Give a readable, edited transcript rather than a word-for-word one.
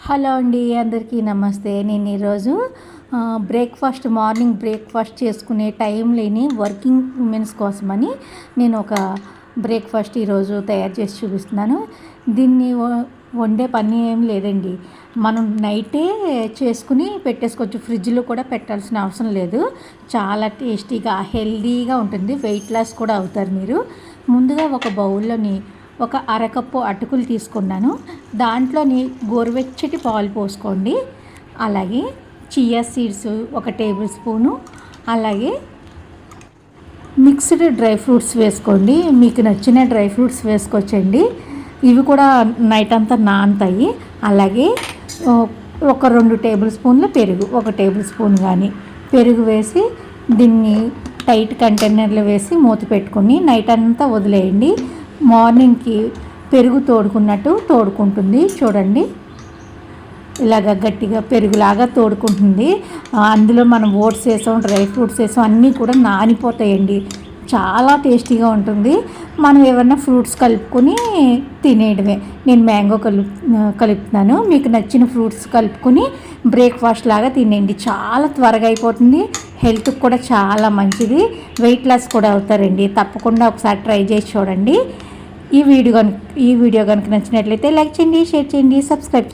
Hello అండి, అందరికీ నమస్తే. నేను ఈరోజు మార్నింగ్ బ్రేక్ఫాస్ట్ చేసుకునే టైం లేని వర్కింగ్ ఉమెన్స్ కోసమని నేను ఒక బ్రేక్ఫాస్ట్ ఈరోజు తయారు చేసి చూపిస్తున్నాను. దీన్ని వండే పని ఏం లేదండి. మనం నైటే చేసుకుని పెట్టేసుకోవచ్చు, ఫ్రిడ్జ్లో కూడా పెట్టాల్సిన అవసరం లేదు. చాలా టేస్టీగా హెల్దీగా ఉంటుంది, వెయిట్ లాస్ కూడా అవుతారు మీరు. ముందుగా ఒక బౌల్లోని ఒక అరకప్పు అటుకులు తీసుకున్నాను. దాంట్లోని గోరువెచ్చటి పాలు పోసుకోండి. అలాగే చియా సీడ్స్ ఒక టేబుల్ స్పూను, అలాగే మిక్స్డ్ డ్రై ఫ్రూట్స్ వేసుకోండి. మీకు నచ్చిన డ్రై ఫ్రూట్స్ వేసుకోవచ్చండి. ఇవి కూడా నైట్ అంతా నానతాయి. అలాగే ఒక 2 టేబుల్ స్పూన్ల పెరుగు, ఒక టేబుల్ స్పూన్ కానీ పెరుగు వేసి దీన్ని టైట్ కంటైనర్లో వేసి మూత పెట్టుకొని నైట్ అంతా వదిలేయండి. మార్నింగ్కి పెరుగు తోడుకున్నట్టు తోడుకుంటుంది. చూడండి, ఇలాగ గట్టిగా పెరుగులాగా తోడుకుంటుంది. అందులో మనం ఓట్స్ వేసాం, డ్రై ఫ్రూట్స్ వేసాం, అన్నీ కూడా నానిపోతాయండి. చాలా టేస్టీగా ఉంటుంది. మనం ఏమన్నా ఫ్రూట్స్ కలుపుకొని తినేయడమే. నేను మ్యాంగో కలుపుతున్నాను. మీకు నచ్చిన ఫ్రూట్స్ కలుపుకొని బ్రేక్ఫాస్ట్ లాగా తినేయండి. చాలా త్వరగా అయిపోతుంది, హెల్త్కి కూడా చాలా మంచిది, వెయిట్ లాస్ కూడా అవుతారండి. తప్పకుండా ఒకసారి ట్రై చేసి చూడండి. ఈ వీడియో కనుక నచ్చినట్లయితే లైక్ చేయండి, షేర్ చేయండి, సబ్స్క్రైబ్